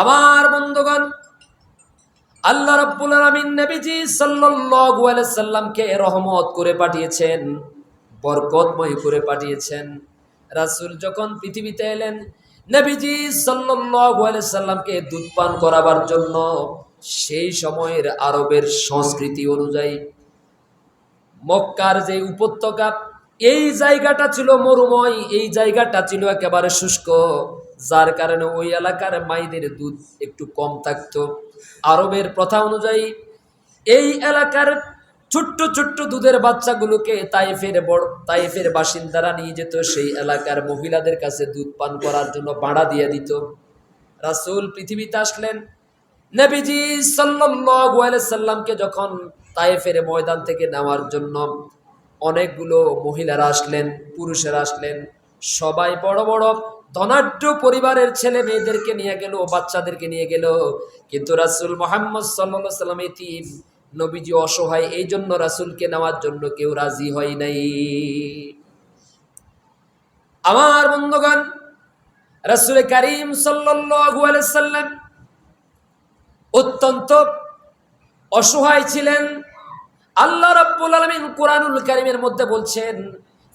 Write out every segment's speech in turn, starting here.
আমার বন্ধুগণ, আল্লাহ রাব্বুল আলামিন নবীজি সাল্লাল্লাহু আলাইহি সাল্লামকে রহমত করে পাঠিয়েছেন, বরকতময় করে পাঠিয়েছেন। রাসূল যখন পৃথিবীতে এলেন, নবীজি সাল্লাল্লাহু আলাইহি সাল্লামকে দুধ পান করাবার জন্য সেই সময়ের আরবের সংস্কৃতি অনুযায়ী মক্কার যে উপত্যকা, এই জায়গাটা ছিল মরুময়, এই জায়গাটা ছিল একেবারে শুষ্ক, যার কারণে ওই এলাকার মায়েদের দুধ একটু কম থাকতো। আরবের প্রথা অনুযায়ী এই এলাকার ছোট্ট ছোট্ট দুধের বাচ্চাগুলোকে তাইফের বাসিন্দারা নিয়ে যেত, সেই এলাকার মহিলাদের কাছে দুধ পান করার জন্য ভাড়া দিয়ে দিত। রাসূল পৃথিবীতে আসলেন, নবীজি সাল্লাল্লাহু আলাইহি সাল্লামকে যখন তায়েফের ময়দান থেকে নেওয়ার জন্য অনেকগুলো মহিলারা আসলেন, পুরুষেরা আসলেন, সবাই বড় বড় ধনাঢ্য পরিবারের ছেলে মেয়েদেরকে নিয়ে গেল, বাচ্চাদেরকে নিয়ে গেল। কিন্তু রাসূল মুহাম্মদ সাল্লাল্লাহু আলাইহি সাল্লাম এতিম, নবীজি অসহায়, এই জন্য রাসূলকে নেওয়ার জন্য কেউ রাজি হয় নাই। আমার বন্ধুগণ, রাসূল কারীম সাল্লাল্লাহু আলাইহি সাল্লাম অত্যন্ত অসহায় ছিলেন। আল্লাহ রাব্বুল আলামিন কুরআনুল কারীমের মধ্যে বলছেন,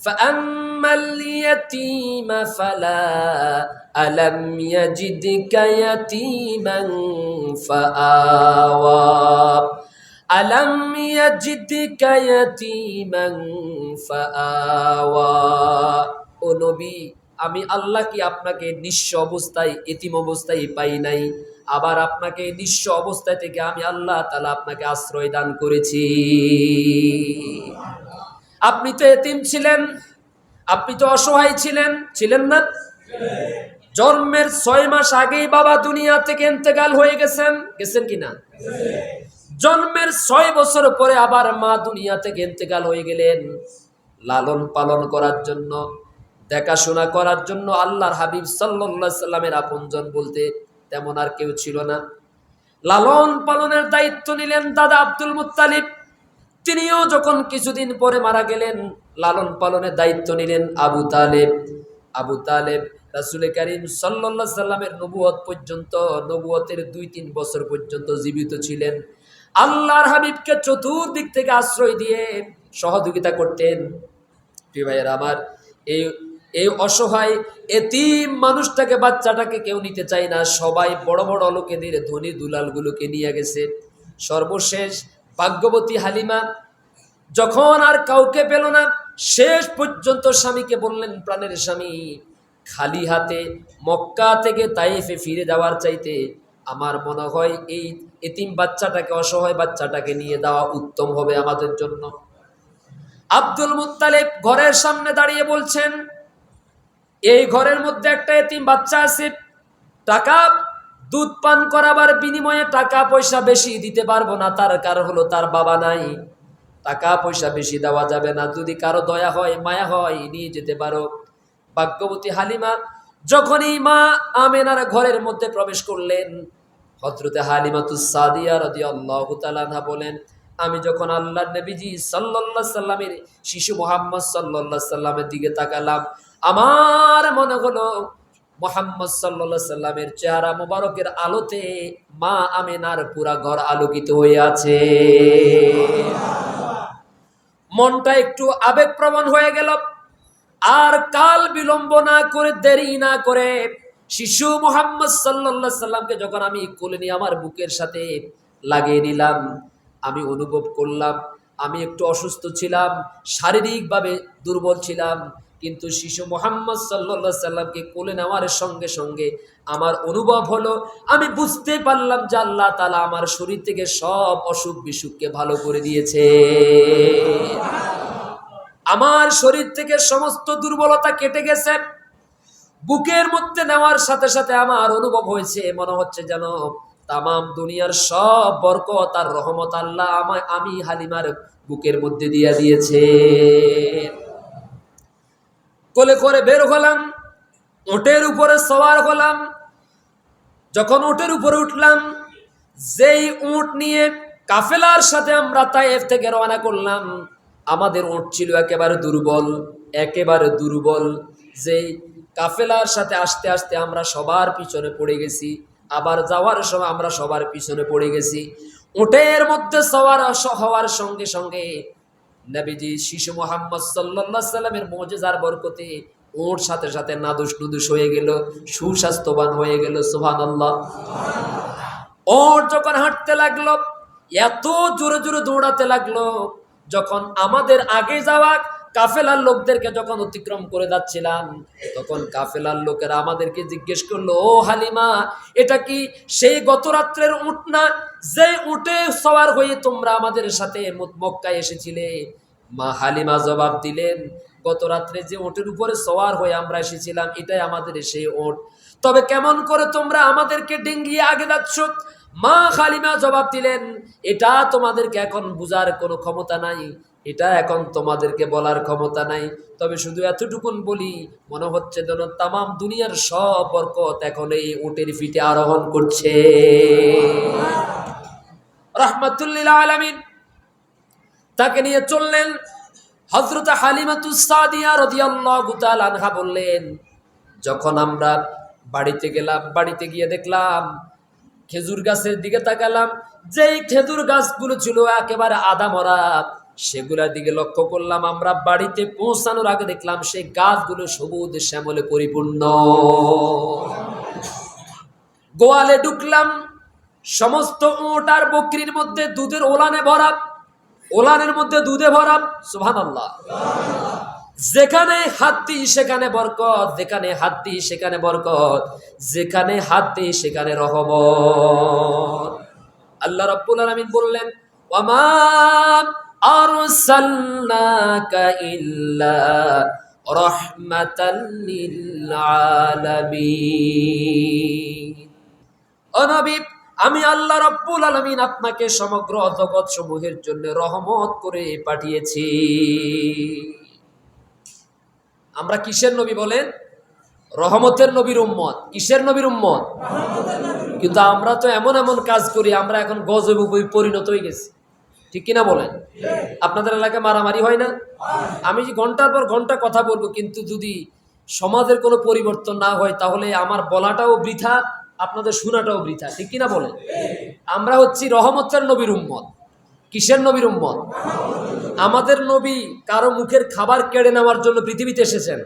ফাআম্মাল ইয়াতীমা ফালা আলাম ইয়াজিদকা ইয়াতীমান ফাআওয়া আলাম ইয়াজিদকা ইয়াতীমান ফাআওয়া। ও নবী, আমি আল্লাহ কি আপনাকে নিঃস্ব অবস্থায়, এতিম অবস্থায় পাই নাই? আবার আপনাকে নিঃস্ব অবস্থায় থেকে আমি আল্লাহ তাআলা আপনাকে আশ্রয় দান করেছি। আপনি তো এতিম ছিলেন, আপনি তো অসহায় ছিলেন, ছিলেন না? জন্মের 6 মাস আগেই বাবা দুনিয়া থেকে ইন্তেকাল হয়ে গেছেন, গেছেন কিনা? জন্মের 6 বছর পরে আবার মা দুনিয়া থেকে ইন্তেকাল হয়ে গেলেন। লালন পালন করার জন্য, দেখাশোনা করার জন্য আল্লাহর হাবিব সাল্লাল্লাহু আলাইহি সাল্লামের আপনজন বলতে তেমন আর কেউ ছিল না। লালন পালনের দায়িত্ব নিলেন দাদা আব্দুল মুত্তালিব। তিনিও যখন কিছুদিন পরে মারা গেলেন, লালন পালনের দায়িত্ব নিলেন আবু তালেব। আবু তালেব রাসূল কারীম সাল্লাল্লাহু আলাইহি সাল্লামের নবুয়ত পর্যন্ত, নবুয়তের 2-3 বছর পর্যন্ত জীবিত ছিলেন। আল্লাহর হাবিবকে চতুর্দিক থেকে আশ্রয় দিয়ে সহযোগিতা করতেন। প্রিয় ভাইয়েরা আমার, এই অসহায় এতিম মানুষটাকে, বাচ্চাটাকে কেউ নিতে চায় না, সবাই বড় বড় লোকেদের ধনী দুলালগুলোকে নিয়ে গেছে। সর্বশেষ ভাগ্যবতী হালিমা যখন আর কাউকে পেল না, শেষ পর্যন্ত স্বামীকে বললেন, প্রাণের স্বামী, খালি হাতে মক্কা থেকে তাইফে ফিরে যাওয়ার চাইতে আমার মনে হয় এই এতিম বাচ্চাটাকে, অসহায় বাচ্চাটাকে নিয়ে দেওয়া উত্তম হবে আমাদের জন্য। আব্দুল মুত্তালিব ঘরের সামনে দাঁড়িয়ে বলছেন, এই ঘরের মধ্যে একটা এতিম বাচ্চা আছে, টাকা দুধ পান করাবার বিনিময়ে টাকা পয়সা বেশি দিতে পারবো না, তার কারণ হলো তার বাবা নাই, টাকা পয়সা বেশি দেওয়া যাবে না, যদি কারো দয়া হয়, মায়া হয়, নিয়ে যেতে পারো। ভাগ্যবতী হালিমা যখনই মা আমেনার ঘরের মধ্যে প্রবেশ করলেন, হযরতে হালিমাতুস সাদিয়া রাদিয়াল্লাহু তাআলা আনহা বলেন, আমি যখন আল্লাহর নবীজি সাল্লাল্লাহু আলাইহি সাল্লামের শিশু মুহাম্মদ সাল্লাল্লাহু আলাইহি সাল্লামের দিকে তাকালাম, আমার মনে হলো মুহাম্মদ সাল্লাল্লাহু আলাইহি সাল্লামের চেহারা মোবারকের আলোতে মা আমেনার পুরা ঘর আলোকিত হয়ে আছে। মনটা একটু আবেগপ্রবণ হয়ে গেল। আর কাল বিলম্ব না করে, দেরি না করে শিশু মুহাম্মদ সাল্লাল্লাহু আলাইহি সাল্লামকে যখন আমি কোলে নিয়ে আমার বুকের সাথে লাগিয়ে নিলাম, আমি অনুভব করলাম আমি একটু অসুস্থ ছিলাম, শারীরিকভাবে দুর্বল ছিলাম, কিন্তু শিশু মুহাম্মদ সাল্লাল্লাহু আলাইহি সাল্লামকে কোলে নেওয়ার সঙ্গে সঙ্গে আমার অনুভব হলো, আমি বুঝতে পারলাম যে আল্লাহ তাআলা আমার শরীর থেকে সব অসুখ বিসুখকে ভালো করে দিয়েছে। আমার শরীর থেকে সমস্ত দুর্বলতা কেটে গেছে। বুকের মধ্যে নেওয়ার সাথে সাথে আমার অনুভব হয়েছে, মনে হচ্ছে যেন তামাম দুনিয়ার সব বরকত আর রহমত আল্লাহ আমি হালিমার বুকের মধ্যে দিয়ে দিয়েছে। কোলে করে বের হলাম, উটের উপরে সওয়ার হলাম। যখন উটের উপরে উঠলাম, যেই উট নিয়ে কাফেলার সাথে আমরা তায়েফ থেকে রওনা করলাম, আমাদের উট ছিল একেবারে দুর্বল, একেবারে দুর্বল। যেই কাফেলার সাথে আস্তে আস্তে আমরা সবার পিছনে পড়ে গেছি, আবার যাওয়ার সময় আমরা সবার পিছনে পড়ে গেছি। উটের মধ্যে সওয়ার হওয়ার সঙ্গে সঙ্গে নবীজি শিশু মুহাম্মদ সাল্লাল্লাহু আলাইহি সাল্লামের মুজিজার বরকতে ওর সাথে সাথে নাদুস নুদুস হয়ে গেল, সুস্বাস্থ্যবান হয়ে গেল। সুবহানাল্লাহ। ওর যখন হাঁটতে লাগলো, এত জোরে জোরে দৌড়াতে লাগলো, যখন আমাদের আগে যাওয়া কাফেলার লোকদেরকে যখন অতিক্রম করে যাচ্ছিলাম, তখন কাফেলার লোকেরা আমাদেরকে জিজ্ঞেস করলো, ও হালিমা, এটা কি সেই গত রাত্রের উট না, যে উটে সওয়ার হয়ে তোমরা আমাদের সাথে মক্কায় এসেছিলে? মা হালিমা জবাব দিলেন, গত রাত্রে যে উটের উপরে সওয়ার হয়ে আমরা এসেছিলাম, এটাই আমাদের সেই উট। তবে কেমন করে তোমরা আমাদেরকে ডিঙ্গিয়ে আগে যাচ্ছ? মা হালিমা জবাব দিলেন, এটা তোমাদেরকে এখন বুঝার কোনো ক্ষমতা নাই, এটা এখন তোমাদেরকে বলার ক্ষমতা নাই। তবে শুধু এতটুকুন বলি, মনে হচ্ছে যেন তামাম দুনিয়ার সব বরকত এখন এই উটের পিঠে আরোহণ করছে। রাহমাতুল্লিল আলামিন তাকে নিয়ে চললেন। হযরত হালিমাতুস সাদিয়া রাদিয়াল্লাহু তাআলা আনহা বললেন, যখন আমরা বাড়িতে গেলাম, বাড়িতে গিয়ে দেখলাম, খেজুর গাছের দিকে তাকালাম, যেই খেজুর গাছগুলো ছিল একেবারে আধা মরা, সেগুলোর দিকে লক্ষ্য করলাম। আমরা বাড়িতে পৌঁছানোর আগে দেখলাম সেই গাছগুলো সবুজ শ্যামলে পরিপূর্ণ। গোয়ালে ঢুকলাম, সমস্ত উট আর বকরির মধ্যে দুধের ওলানে ভরা, ওলানের মধ্যে দুধে ভরা। সুবহানাল্লাহ। যেখানে হাত দিই সেখানে বরকত, যেখানে হাত দিই সেখানে বরকত, যেখানে হাত দিই সেখানে রহমত। আল্লাহ রাব্বুল আলামিন বললেন, ওয়ামা আরসালনাকা ইল্লা রাহমাতাল লিল আলামিন। ও নবী, আমি আল্লাহ রাব্বুল আলামিন আপনাকে সমগ্র জগৎ সমূহের জন্য রহমত করে পাঠিয়েছি। আমরা কিসের নবী বলেন? রহমতের নবীর উম্মত। কিসের নবীর উম্মত? কিন্তু আমরা তো এমন এমন কাজ করি, আমরা এখন গজবে পরিণত হয়ে গেছি। ঠিক কিনা বলেন? আপনাদের এলাকায় মারামারি হয় না? আমি ঘন্টার পর ঘন্টা কথা বলবো, কিন্তু যদি সমাজের কোনো পরিবর্তন না হয়, তাহলে আমার বলাটাও বৃথা, আপনাদের শোনাটাও বৃথা। ঠিক কিনা বলেন? আমরা হচ্ছি রহমতের নবীর উম্মত। কিসের নবীর উম্মত? আমাদের নবী কারো মুখের খাবার কেড়ে নেওয়ার জন্য পৃথিবীতে এসেছেন,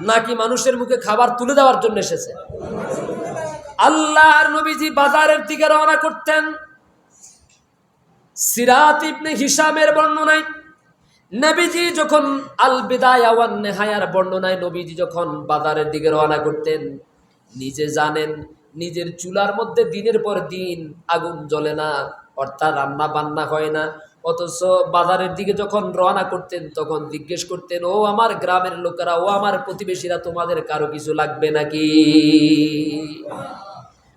নাকি মানুষের মুখে খাবার তুলে দেওয়ার জন্য এসেছেন? আল্লাহর নবীজি বাজারের দিকে রওনা করতেন। সিরাত ইবনে হিশামের বর্ণনায় নবীজি যখন আল বিদায়া ওয়ান নিহায়ার বর্ণনায় নবীজি যখন বাজারের দিকে রওনা করতেন, নিজে জানেন নিজের চুলার মধ্যে দিনের পর দিন আগুন জ্বলে না, অর্থাৎ রান্না বান্না হয় না। অথচ বাজারের দিকে যখন রওনা করতেন, তখন জিজ্ঞেস করতেন, ও আমার গ্রামের লোকেরা, ও আমার প্রতিবেশীরা, তোমাদের কারো কিছু লাগবে নাকি?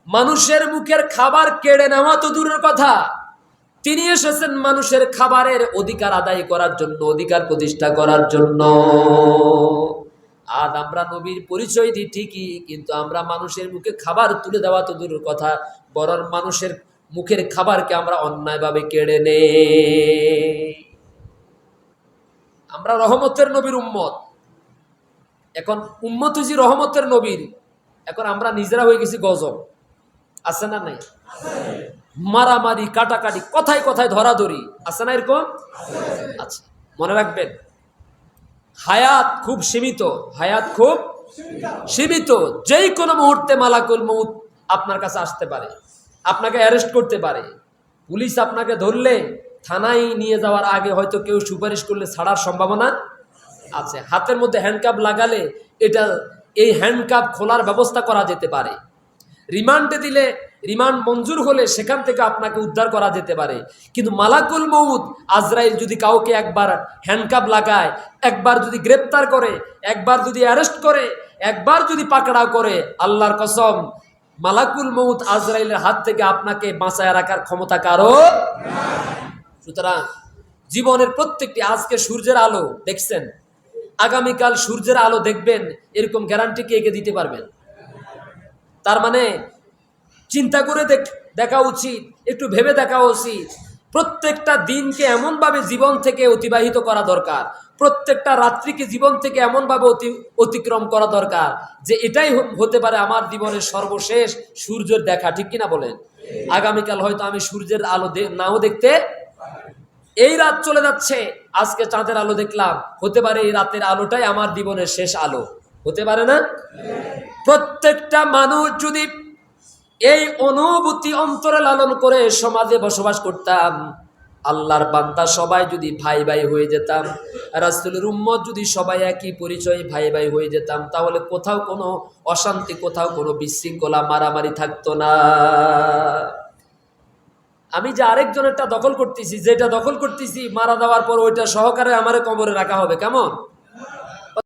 মানুষের মুখের খাবার কেড়ে নেওয়া তো দূরের কথা, তিনি এসেছেন মানুষের খাবারের অধিকার আদায় করার জন্য, অধিকার প্রতিষ্ঠা করার জন্য। আজ আমরা নবীর পরিচয় দিই ঠিকই, কিন্তু আমরা মানুষের মুখে খাবার তুলে দেওয়া তো দূরের কথা, বরং মানুষের মুখের খাবারকে আমরা অন্যায়ভাবে কেড়ে নেই। আমরা রহমতের নবীর উম্মত। এখন উম্মত হয়েছি রহমতের নবীর, এখন আমরা নিজেরা হয়ে গেছি গজব। আছে না নাই? মারামারি, কাটাকাটি, কথায় কথায় ধরাধরি, আছে না এরকম? আচ্ছা, মনে রাখবেন, হায়াত খুব সীমিত, হায়াত খুব সীমিত। যেই কোনো মুহূর্তে মালাকুল মউত আপনার কাছে আসতে পারে, আপনাকে অ্যারেস্ট করতে পারে। পুলিশ আপনাকে ধরলে থানায় নিয়ে যাওয়ার আগে হয়তো কেউ সুপারিশ করলে ছাড়ার সম্ভাবনা আছে। হাতের মধ্যে হ্যান্ডকাপ লাগালে এই হ্যান্ডকাপ খোলার ব্যবস্থা করা যেতে পারে। রিমান্ডে দিলে, রিমান্ড মঞ্জুর হলে সেখান থেকে আপনাকে উদ্ধার করা যেতে পারে। কিন্তু মালাকুল মউত আজরাইল যদি কাউকে একবার হ্যান্ডকাপ লাগায়, একবার যদি গ্রেপ্তার করে, একবার যদি অ্যারেস্ট করে, একবার যদি পাকড়াও করে, আল্লাহর কসম, মালাকুল মউত আজরাইলের হাত থেকে আপনাকে বাঁচায় রাখার ক্ষমতা কারো। সুতরাং জীবনের প্রত্যেকটি, আজকে সূর্যের আলো দেখছেন, আগামীকাল সূর্যের আলো দেখবেন, এরকম গ্যারান্টি কে দিতে পারবেন? তার মানে চিন্তা করে দেখা উচিত, একটু ভেবে দেখা উচিত। প্রত্যেকটা দিনকে এমনভাবে জীবন থেকে অতিবাহিত করা দরকার, প্রত্যেকটা রাত্রিকে জীবন থেকে এমনভাবে অতিক্রম করা দরকার যে এটাই হতে পারে আমার জীবনের সর্বশেষ সূর্যের দেখা, ঠিক কিনা বলেন? আগামীকাল হয়তো আমি সূর্যের আলো নাও দেখতে, এই রাত চলে যাচ্ছে, আজকে চাঁদের আলো দেখলাম, হতে পারে এই রাতের আলোটাই আমার জীবনের শেষ আলো, হতে পারে না? প্রত্যেকটা মানুষ যদি এই অনুভূতি অন্তরে লালন করে সমাজে বসবাস করতাম, আল্লাহর বান্দা সবাই যদি ভাই ভাই হয়ে যেতাম, রাসূলের উম্মত যদি সবাই একই পরিচয় ভাই ভাই হয়ে যেতাম, তাহলে কোথাও কোনো অশান্তি, কোথাও কোনো বিশৃঙ্খলা, মারামারি থাকতো না। আমি যে আরেকজনেরটা দখল করতেছি, যেটা দখল করতেছি, মারা দেওয়ার পর ওইটা সহকারে আমারে কবরে রাখা হবে, কেমন?